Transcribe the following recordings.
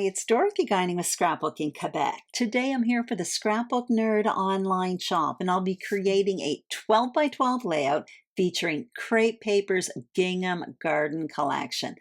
it's Dorothy Guining with Scrapbooking Quebec. Today I'm here for the Scrapbook Nerd online shop, and I'll be creating a 12 by 12 layout featuring crepe paper's Gingham garden collection.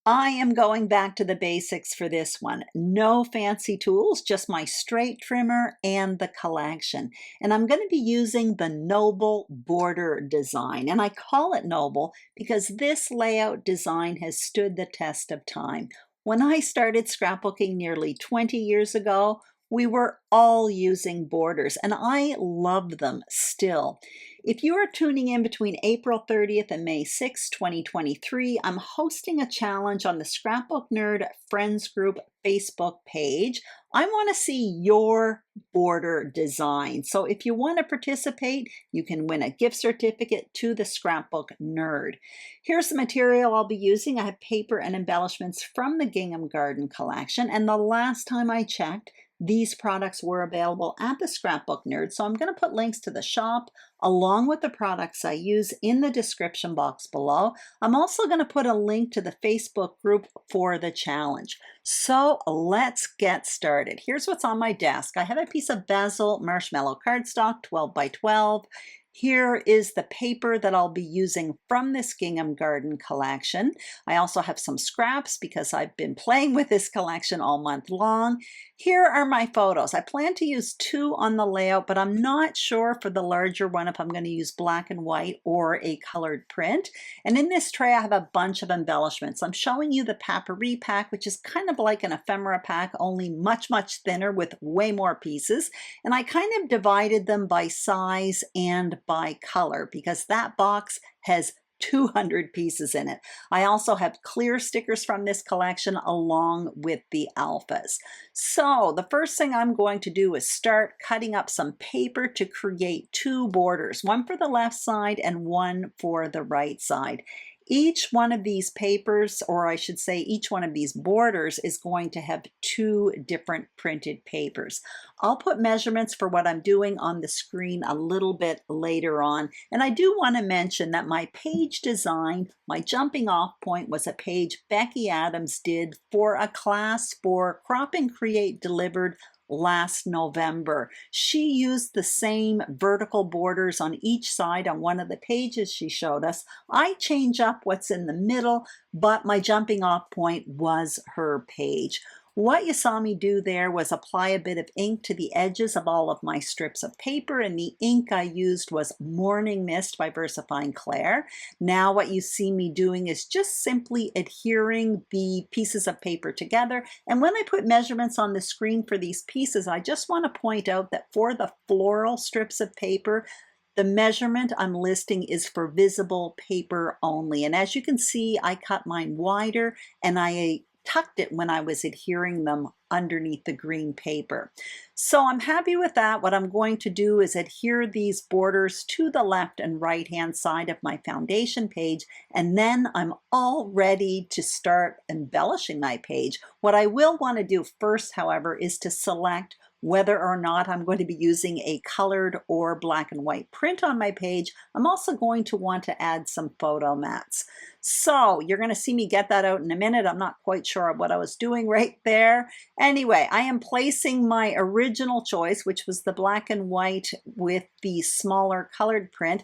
I am going back to the basics for this one. No fancy tools, just my straight trimmer and the collection. And I'm going to be using the Noble border design. And I call it Noble because this layout design has stood the test of time. When I started scrapbooking nearly 20 years ago, we were all using borders, and I love them still. If you are tuning in between April 30th and May 6, 2023, I'm hosting a challenge on the Scrapbook Nerd Friends Group Facebook page. I want to see your border design. So if you want to participate, you can win a gift certificate to the Scrapbook Nerd. Here's the material I'll be using. I have paper and embellishments from the Gingham Garden collection, and the last time I checked, these products were available at the Scrapbook Nerd, so I'm going to put links to the shop along with the products I use in the description box below. I'm also going to put a link to the Facebook group for the challenge. So let's get started. Here's what's on my desk. I have a piece of Basil Marshmallow cardstock, 12 by 12. Here is the paper that I'll be using from this Gingham Garden collection. I also have some scraps because I've been playing with this collection all month long. Here are my photos. I plan to use 2 on the layout, but I'm not sure for the larger one if I'm going to use black and white or a colored print. And in this tray, I have a bunch of embellishments. I'm showing you the Papyri pack, which is kind of like an ephemera pack, only much, much thinner with way more pieces. And I kind of divided them by size and by color because that box has 200 pieces in it. I also have clear stickers from this collection along with the alphas. So the first thing I'm going to do is start cutting up some paper to create 2 borders, one for the left side and one for the right side. Each one of these papers, or I should say each one of these borders, is going to have 2 different printed papers. I'll put measurements for what I'm doing on the screen a little bit later on. And I do want to mention that my page design, my jumping off point, was a page Becky Adams did for a class for Crop and Create delivered last November. She used the same vertical borders on each side on one of the pages she showed us. I change up what's in the middle, but my jumping off point was her page. What you saw me do there was apply a bit of ink to the edges of all of my strips of paper, and the ink I used was Morning Mist by VersaFine Claire. Now what you see me doing is just simply adhering the pieces of paper together, and when I put measurements on the screen for these pieces, I just want to point out that for the floral strips of paper, the measurement I'm listing is for visible paper only. And as you can see, I cut mine wider and I tucked it when I was adhering them underneath the green paper. So I'm happy with that. What I'm going to do is adhere these borders to the left and right hand side of my foundation page, and then I'm all ready to start embellishing my page. What I will want to do first, however, is to select whether or not I'm going to be using a colored or black and white print on my page. I'm also going to want to add some photo mats. So you're going to see me get that out in a minute. I'm not quite sure what I was doing right there. Anyway, I am placing my original choice, which was the black and white with the smaller colored print,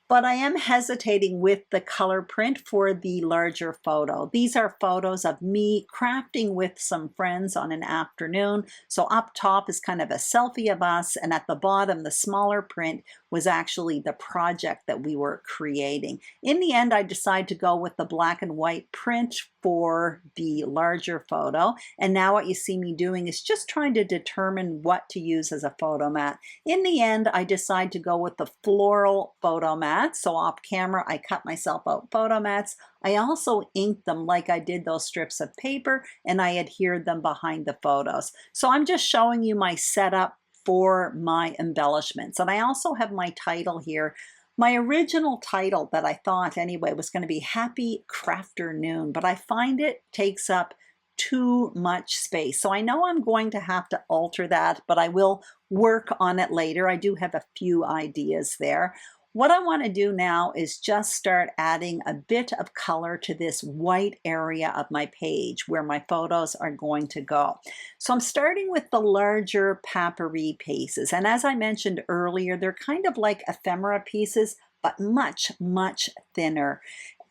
but I am hesitating with the color print for the larger photo. These are photos of me crafting with some friends on an afternoon. So up top is kind of a selfie of us, and at the bottom, the smaller print was actually the project that we were creating. In the end, I decided to go with the black and white print for the larger photo. And now what you see me doing is just trying to determine what to use as a photo mat. In the end, I decided to go with the floral photo mat. So off camera, I cut myself out photo mats. I also inked them like I did those strips of paper, and I adhered them behind the photos. So I'm just showing you my setup for my embellishments. And I also have my title here. My original title that I thought anyway was going to be Happy Crafternoon, but I find it takes up too much space. So I know I'm going to have to alter that, but I will work on it later. I do have a few ideas there. What I want to do now is just start adding a bit of color to this white area of my page where my photos are going to go. So I'm starting with the larger papyri pieces. And as I mentioned earlier, they're kind of like ephemera pieces, but much, much thinner.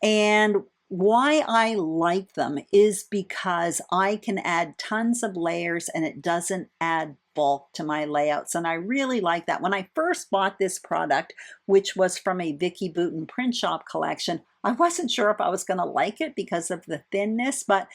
And why I like them is because I can add tons of layers and it doesn't add bulk to my layouts. And I really like that. When I first bought this product, which was from a Vicky Boutin print shop collection, I wasn't sure if I was going to like it because of the thinness, but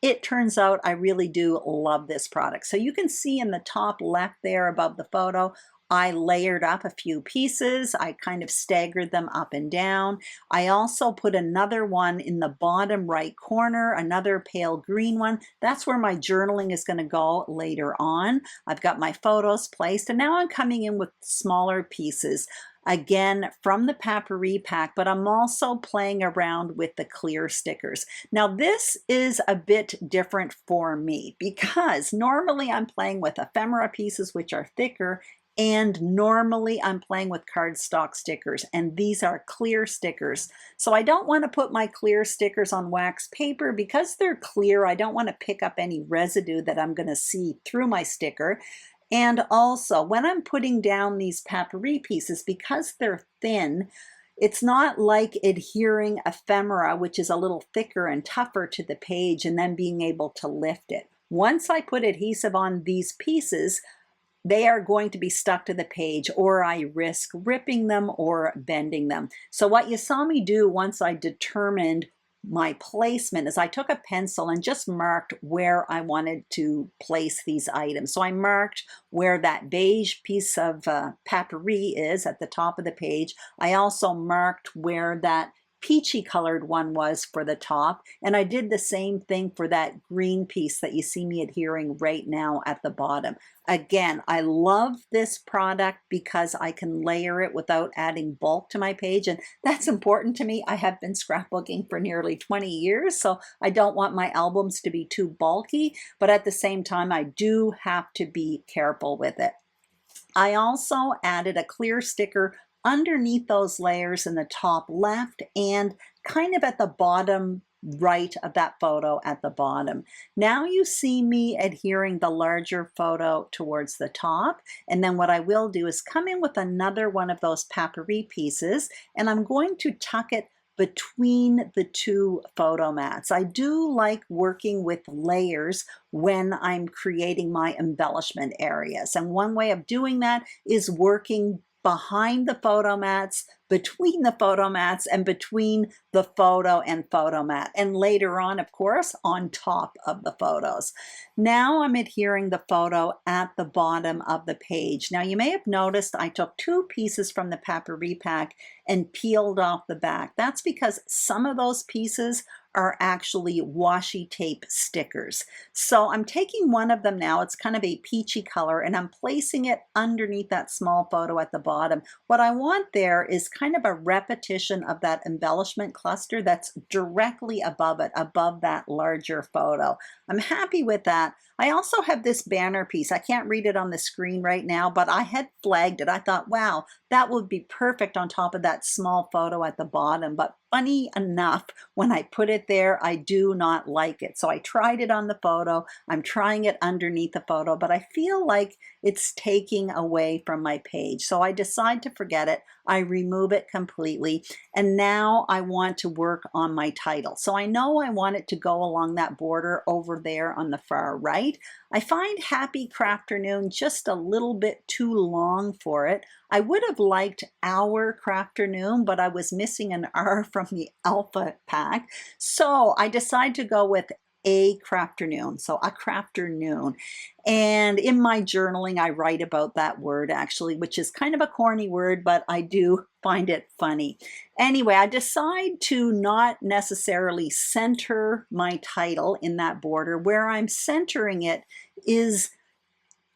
it turns out I really do love this product. So you can see in the top left there above the photo, I layered up a few pieces. I kind of staggered them up and down. I also put another one in the bottom right corner, another pale green one. That's where my journaling is going to go later on. I've got my photos placed, and now I'm coming in with smaller pieces. Again, from the papyri pack, but I'm also playing around with the clear stickers. Now, this is a bit different for me because normally I'm playing with ephemera pieces, which are thicker, and normally I'm playing with cardstock stickers, and these are clear stickers. So I don't want to put my clear stickers on wax paper because they're clear. I don't want to pick up any residue that I'm going to see through my sticker. And also, when I'm putting down these papyri pieces, because they're thin, it's not like adhering ephemera, which is a little thicker and tougher to the page, and then being able to lift it. Once I put adhesive on these pieces, they are going to be stuck to the page, or I risk ripping them or bending them. So what you saw me do once I determined my placement is I took a pencil and just marked where I wanted to place these items. So I marked where that beige piece of papyri is at the top of the page. I also marked where that peachy colored one was for the top, and I did the same thing for that green piece that you see me adhering right now at the bottom. Again, I love this product because I can layer it without adding bulk to my page, and that's important to me. I have been scrapbooking for nearly 20 years, so I don't want my albums to be too bulky, but at the same time, I do have to be careful with it. I also added a clear sticker underneath those layers in the top left and kind of at the bottom right of that photo at the bottom. Now you see me adhering the larger photo towards the top, and then what I will do is come in with another one of those papyri pieces, and I'm going to tuck it between the two photo mats. I do like working with layers when I'm creating my embellishment areas. And one way of doing that is working behind the photo mats, between the photo mats, and between the photo and photo mat. And later on, of course, on top of the photos. Now I'm adhering the photo at the bottom of the page. Now you may have noticed I took two pieces from the papyri pack and peeled off the back. That's because some of those pieces are actually washi tape stickers. So I'm taking one of them now, it's kind of a peachy color, and I'm placing it underneath that small photo at the bottom. What I want there is kind of a repetition of that embellishment cluster that's directly above it, above that larger photo. I'm happy with that. I also have this banner piece. I can't read it on the screen right now, but I had flagged it. I thought, wow, that would be perfect on top of that small photo at the bottom. But funny enough, when I put it there, I do not like it. So I tried it on the photo. I'm trying it underneath the photo, but I feel like it's taking away from my page. So I decide to forget it. I remove it completely. And now I want to work on my title. So I know I want it to go along that border over there on the far right. I find Happy Crafternoon just a little bit too long for it. I would have liked Our Crafternoon, but I was missing an R from the Alpha pack. So I decided to go with A Crafternoon, so A Crafternoon. And in my journaling, I write about that word actually, which is kind of a corny word, but I do find it funny. Anyway, I decide to not necessarily center my title in that border. Where I'm centering it is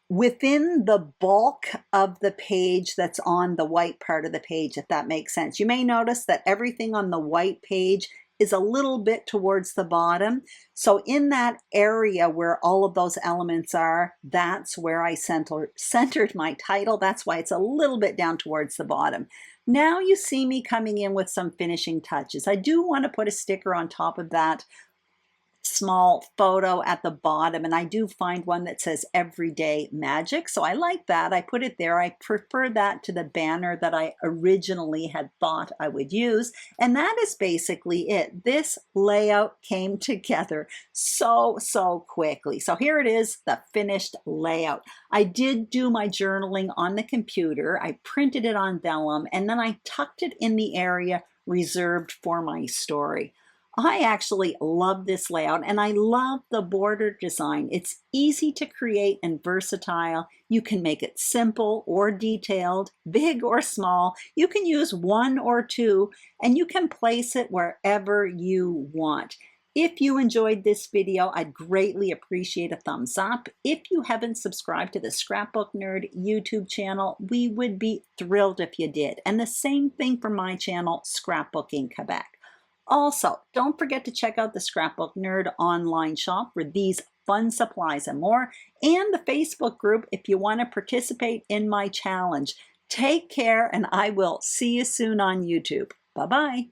within the bulk of the page that's on the white part of the page, if that makes sense. You may notice that everything on the white page is a little bit towards the bottom. So in that area where all of those elements are, that's where I centered my title. That's why it's a little bit down towards the bottom. Now you see me coming in with some finishing touches. I do want to put a sticker on top of that small photo at the bottom, and I do find one that says Everyday Magic, so I like that. I put it there. I prefer that to the banner that I originally had thought I would use, and that is basically it. This layout came together so quickly. So here it is, the finished layout. I did do my journaling on the computer. I printed it on vellum, and then I tucked it in the area reserved for my story. I actually love this layout, and I love the border design. It's easy to create and versatile. You can make it simple or detailed, big or small. You can use one or two, and you can place it wherever you want. If you enjoyed this video, I'd greatly appreciate a thumbs up. If you haven't subscribed to the Scrapbook Nerd YouTube channel, we would be thrilled if you did. And the same thing for my channel, Scrapbooking Quebec. Also, don't forget to check out the Scrapbook Nerd online shop for these fun supplies and more, and the Facebook group if you want to participate in my challenge. Take care, and I will see you soon on YouTube. Bye-bye.